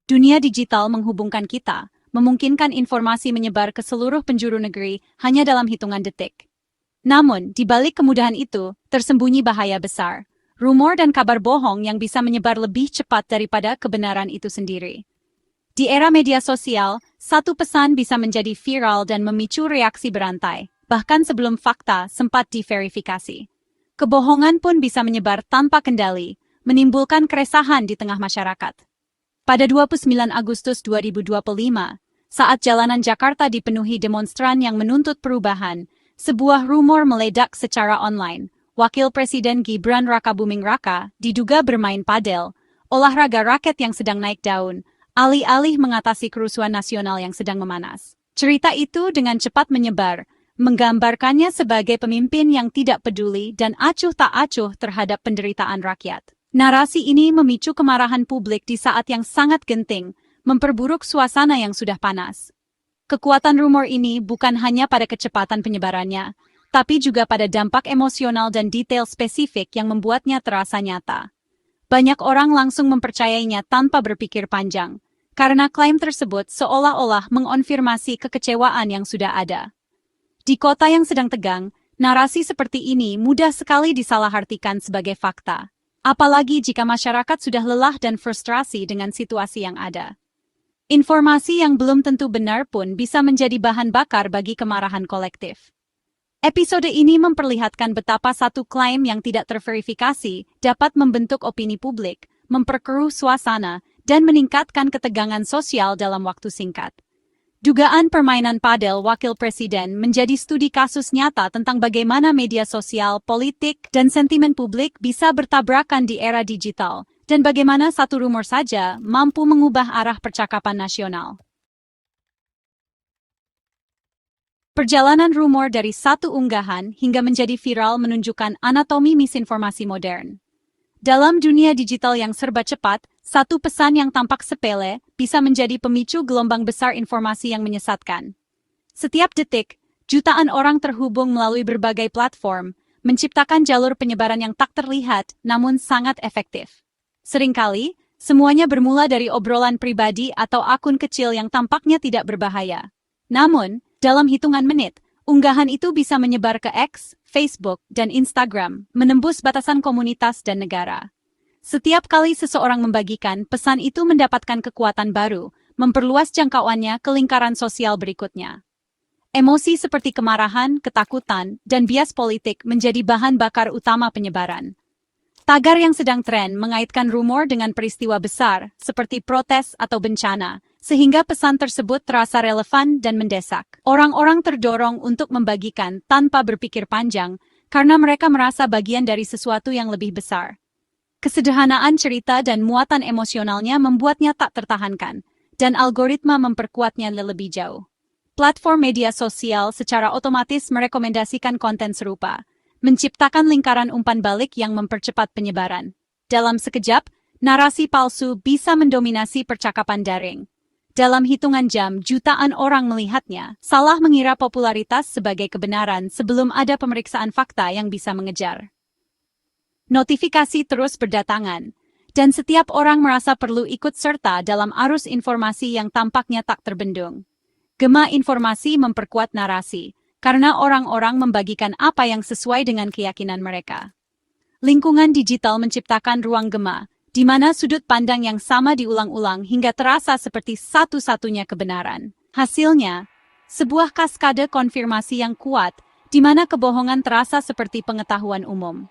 Dunia digital menghubungkan kita, memungkinkan informasi menyebar ke seluruh penjuru negeri hanya dalam hitungan detik. Namun, di balik kemudahan itu, tersembunyi bahaya besar. Rumor dan kabar bohong yang bisa menyebar lebih cepat daripada kebenaran itu sendiri. Di era media sosial, satu pesan bisa menjadi viral dan memicu reaksi berantai, bahkan sebelum fakta sempat diverifikasi. Kebohongan pun bisa menyebar tanpa kendali, menimbulkan keresahan di tengah masyarakat. Pada 29 Agustus 2025, saat jalanan Jakarta dipenuhi demonstran yang menuntut perubahan, sebuah rumor meledak secara online. Wakil Presiden Gibran Rakabuming Raka diduga bermain padel, olahraga raket yang sedang naik daun, alih-alih mengatasi kerusuhan nasional yang sedang memanas. Cerita itu dengan cepat menyebar, menggambarkannya sebagai pemimpin yang tidak peduli dan acuh tak acuh terhadap penderitaan rakyat. Narasi ini memicu kemarahan publik di saat yang sangat genting, memperburuk suasana yang sudah panas. Kekuatan rumor ini bukan hanya pada kecepatan penyebarannya, tapi juga pada dampak emosional dan detail spesifik yang membuatnya terasa nyata. Banyak orang langsung mempercayainya tanpa berpikir panjang, karena klaim tersebut seolah-olah mengonfirmasi kekecewaan yang sudah ada. Di kota yang sedang tegang, narasi seperti ini mudah sekali disalahartikan sebagai fakta. Apalagi jika masyarakat sudah lelah dan frustrasi dengan situasi yang ada. Informasi yang belum tentu benar pun bisa menjadi bahan bakar bagi kemarahan kolektif. Episode ini memperlihatkan betapa satu klaim yang tidak terverifikasi dapat membentuk opini publik, memperkeruh suasana, dan meningkatkan ketegangan sosial dalam waktu singkat. Dugaan permainan padel Wakil Presiden menjadi studi kasus nyata tentang bagaimana media sosial, politik, dan sentimen publik bisa bertabrakan di era digital, dan bagaimana satu rumor saja mampu mengubah arah percakapan nasional. Perjalanan rumor dari satu unggahan hingga menjadi viral menunjukkan anatomi misinformasi modern. Dalam dunia digital yang serba cepat, satu pesan yang tampak sepele bisa menjadi pemicu gelombang besar informasi yang menyesatkan. Setiap detik, jutaan orang terhubung melalui berbagai platform, menciptakan jalur penyebaran yang tak terlihat namun sangat efektif. Seringkali, semuanya bermula dari obrolan pribadi atau akun kecil yang tampaknya tidak berbahaya. Namun, dalam hitungan menit, unggahan itu bisa menyebar ke X, Facebook, dan Instagram, menembus batasan komunitas dan negara. Setiap kali seseorang membagikan, pesan itu mendapatkan kekuatan baru, memperluas jangkauannya ke lingkaran sosial berikutnya. Emosi seperti kemarahan, ketakutan, dan bias politik menjadi bahan bakar utama penyebaran. Tagar yang sedang tren mengaitkan rumor dengan peristiwa besar, seperti protes atau bencana, sehingga pesan tersebut terasa relevan dan mendesak. Orang-orang terdorong untuk membagikan tanpa berpikir panjang, karena mereka merasa bagian dari sesuatu yang lebih besar. Kesederhanaan cerita dan muatan emosionalnya membuatnya tak tertahankan, dan algoritma memperkuatnya lebih jauh. Platform media sosial secara otomatis merekomendasikan konten serupa, menciptakan lingkaran umpan balik yang mempercepat penyebaran. Dalam sekejap, narasi palsu bisa mendominasi percakapan daring. Dalam hitungan jam, jutaan orang melihatnya, salah mengira popularitas sebagai kebenaran sebelum ada pemeriksaan fakta yang bisa mengejar. Notifikasi terus berdatangan, dan setiap orang merasa perlu ikut serta dalam arus informasi yang tampaknya tak terbendung. Gema informasi memperkuat narasi, karena orang-orang membagikan apa yang sesuai dengan keyakinan mereka. Lingkungan digital menciptakan ruang gema, di mana sudut pandang yang sama diulang-ulang hingga terasa seperti satu-satunya kebenaran. Hasilnya, sebuah kaskade konfirmasi yang kuat, di mana kebohongan terasa seperti pengetahuan umum.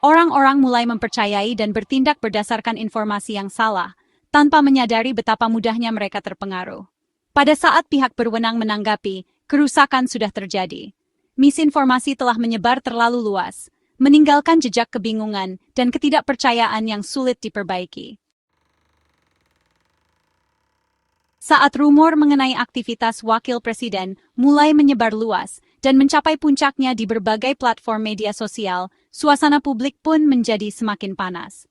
Orang-orang mulai mempercayai dan bertindak berdasarkan informasi yang salah, tanpa menyadari betapa mudahnya mereka terpengaruh. Pada saat pihak berwenang menanggapi, kerusakan sudah terjadi. Misinformasi telah menyebar terlalu luas, meninggalkan jejak kebingungan dan ketidakpercayaan yang sulit diperbaiki. Saat rumor mengenai aktivitas Wakil Presiden mulai menyebar luas dan mencapai puncaknya di berbagai platform media sosial, suasana publik pun menjadi semakin panas.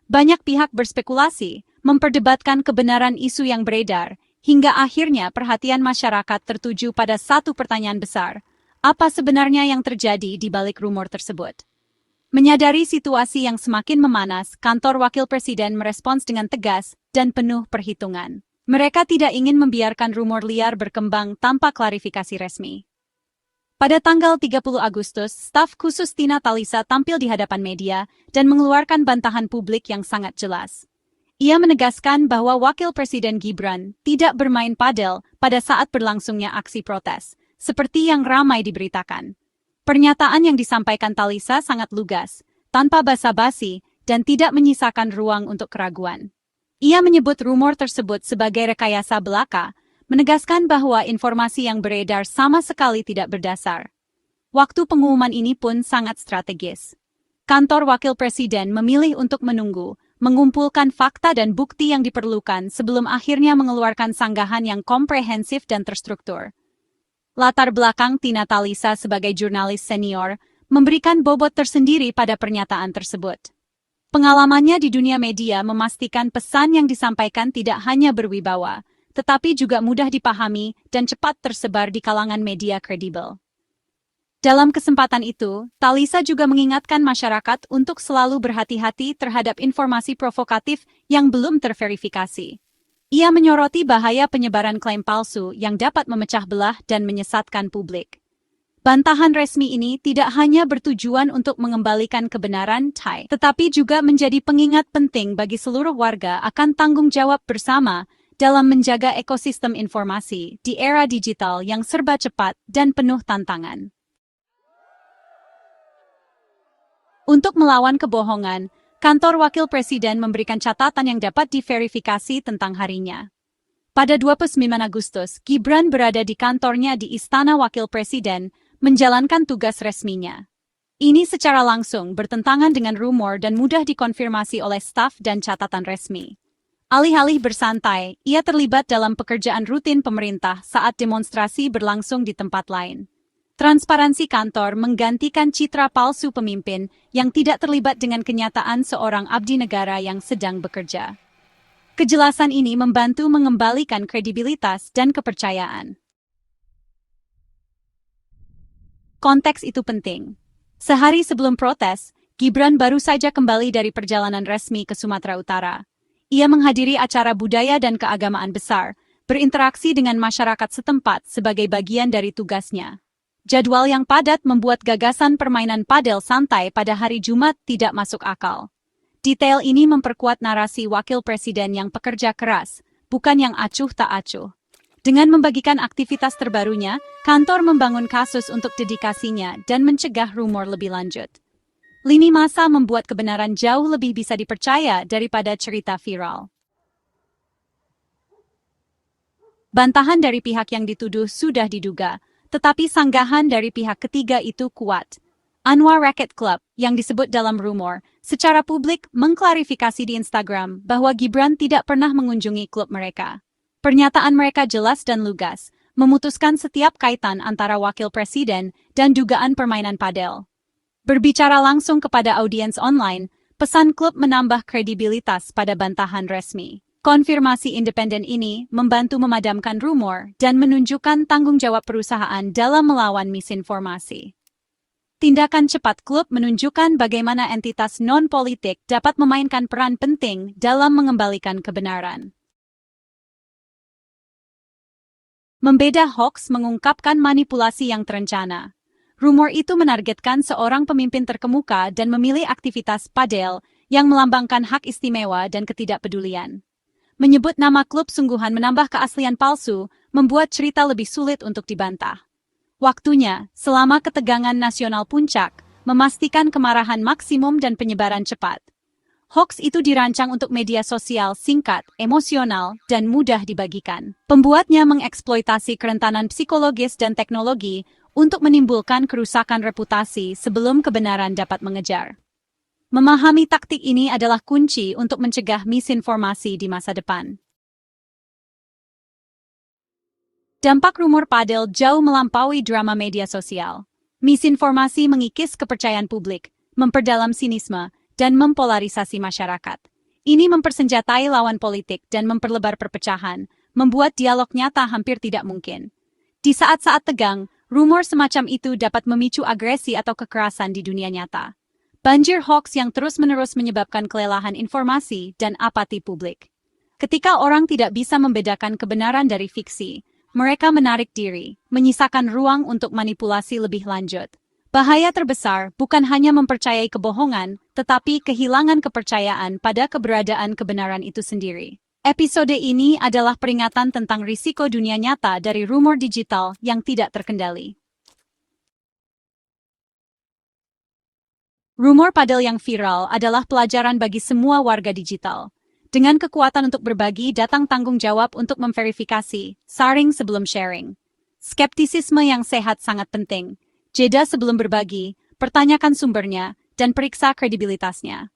Banyak pihak berspekulasi, memperdebatkan kebenaran isu yang beredar, hingga akhirnya perhatian masyarakat tertuju pada satu pertanyaan besar. Apa sebenarnya yang terjadi di balik rumor tersebut? Menyadari situasi yang semakin memanas, kantor Wakil Presiden merespons dengan tegas dan penuh perhitungan. Mereka tidak ingin membiarkan rumor liar berkembang tanpa klarifikasi resmi. Pada tanggal 30 Agustus, staf khusus Tina Talisa tampil di hadapan media dan mengeluarkan bantahan publik yang sangat jelas. Ia menegaskan bahwa Wakil Presiden Gibran tidak bermain padel pada saat berlangsungnya aksi protes, seperti yang ramai diberitakan. Pernyataan yang disampaikan Talisa sangat lugas, tanpa basa-basi, dan tidak menyisakan ruang untuk keraguan. Ia menyebut rumor tersebut sebagai rekayasa belaka, menegaskan bahwa informasi yang beredar sama sekali tidak berdasar. Waktu pengumuman ini pun sangat strategis. Kantor Wakil Presiden memilih untuk menunggu, mengumpulkan fakta dan bukti yang diperlukan sebelum akhirnya mengeluarkan sanggahan yang komprehensif dan terstruktur. Latar belakang Tina Talisa sebagai jurnalis senior memberikan bobot tersendiri pada pernyataan tersebut. Pengalamannya di dunia media memastikan pesan yang disampaikan tidak hanya berwibawa, tetapi juga mudah dipahami dan cepat tersebar di kalangan media kredibel. Dalam kesempatan itu, Talisa juga mengingatkan masyarakat untuk selalu berhati-hati terhadap informasi provokatif yang belum terverifikasi. Ia menyoroti bahaya penyebaran klaim palsu yang dapat memecah belah dan menyesatkan publik. Bantahan resmi ini tidak hanya bertujuan untuk mengembalikan kebenaran Thai, tetapi juga menjadi pengingat penting bagi seluruh warga akan tanggung jawab bersama dalam menjaga ekosistem informasi di era digital yang serba cepat dan penuh tantangan. Untuk melawan kebohongan, kantor Wakil Presiden memberikan catatan yang dapat diverifikasi tentang harinya. Pada 29 Agustus, Gibran berada di kantornya di Istana Wakil Presiden, menjalankan tugas resminya. Ini secara langsung bertentangan dengan rumor dan mudah dikonfirmasi oleh staf dan catatan resmi. Alih-alih bersantai, ia terlibat dalam pekerjaan rutin pemerintah saat demonstrasi berlangsung di tempat lain. Transparansi kantor menggantikan citra palsu pemimpin yang tidak terlibat dengan kenyataan seorang abdi negara yang sedang bekerja. Kejelasan ini membantu mengembalikan kredibilitas dan kepercayaan. Konteks itu penting. Sehari sebelum protes, Gibran baru saja kembali dari perjalanan resmi ke Sumatera Utara. Ia menghadiri acara budaya dan keagamaan besar, berinteraksi dengan masyarakat setempat sebagai bagian dari tugasnya. Jadwal yang padat membuat gagasan permainan padel santai pada hari Jumat tidak masuk akal. Detail ini memperkuat narasi Wakil Presiden yang pekerja keras, bukan yang acuh tak acuh. Dengan membagikan aktivitas terbarunya, kantor membangun kasus untuk dedikasinya dan mencegah rumor lebih lanjut. Lini massa membuat kebenaran jauh lebih bisa dipercaya daripada cerita viral. Bantahan dari pihak yang dituduh sudah diduga, tetapi sanggahan dari pihak ketiga itu kuat. Anwar Racket Club, yang disebut dalam rumor, secara publik mengklarifikasi di Instagram bahwa Gibran tidak pernah mengunjungi klub mereka. Pernyataan mereka jelas dan lugas, memutuskan setiap kaitan antara Wakil Presiden dan dugaan permainan padel. Berbicara langsung kepada audiens online, pesan klub menambah kredibilitas pada bantahan resmi. Konfirmasi independen ini membantu memadamkan rumor dan menunjukkan tanggung jawab perusahaan dalam melawan misinformasi. Tindakan cepat klub menunjukkan bagaimana entitas non-politik dapat memainkan peran penting dalam mengembalikan kebenaran. Membeda hoax mengungkapkan manipulasi yang terencana. Rumor itu menargetkan seorang pemimpin terkemuka dan memilih aktivitas padel yang melambangkan hak istimewa dan ketidakpedulian. Menyebut nama klub sungguhan menambah keaslian palsu, membuat cerita lebih sulit untuk dibantah. Waktunya, selama ketegangan nasional puncak, memastikan kemarahan maksimum dan penyebaran cepat. Hoax itu dirancang untuk media sosial singkat, emosional, dan mudah dibagikan. Pembuatnya mengeksploitasi kerentanan psikologis dan teknologi untuk menimbulkan kerusakan reputasi sebelum kebenaran dapat mengejar. Memahami taktik ini adalah kunci untuk mencegah misinformasi di masa depan. Dampak rumor padel jauh melampaui drama media sosial. Misinformasi mengikis kepercayaan publik, memperdalam sinisme, dan mempolarisasi masyarakat. Ini mempersenjatai lawan politik dan memperlebar perpecahan, membuat dialog nyata hampir tidak mungkin. Di saat-saat tegang, rumor semacam itu dapat memicu agresi atau kekerasan di dunia nyata. Banjir hoax yang terus-menerus menyebabkan kelelahan informasi dan apati publik. Ketika orang tidak bisa membedakan kebenaran dari fiksi, mereka menarik diri, menyisakan ruang untuk manipulasi lebih lanjut. Bahaya terbesar bukan hanya mempercayai kebohongan, tetapi kehilangan kepercayaan pada keberadaan kebenaran itu sendiri. Episode ini adalah peringatan tentang risiko dunia nyata dari rumor digital yang tidak terkendali. Rumor padel yang viral adalah pelajaran bagi semua warga digital. Dengan kekuatan untuk berbagi, datang tanggung jawab untuk memverifikasi, saring sebelum sharing. Skeptisisme yang sehat sangat penting. Jeda sebelum berbagi, pertanyakan sumbernya, dan periksa kredibilitasnya.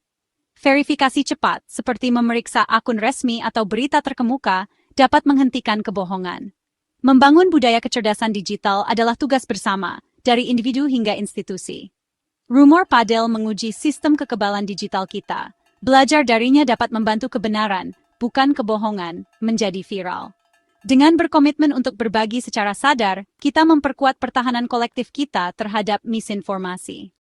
Verifikasi cepat, seperti memeriksa akun resmi atau berita terkemuka, dapat menghentikan kebohongan. Membangun budaya kecerdasan digital adalah tugas bersama, dari individu hingga institusi. Rumor padel menguji sistem kekebalan digital kita. Belajar darinya dapat membantu kebenaran, bukan kebohongan, menjadi viral. Dengan berkomitmen untuk berbagi secara sadar, kita memperkuat pertahanan kolektif kita terhadap misinformasi.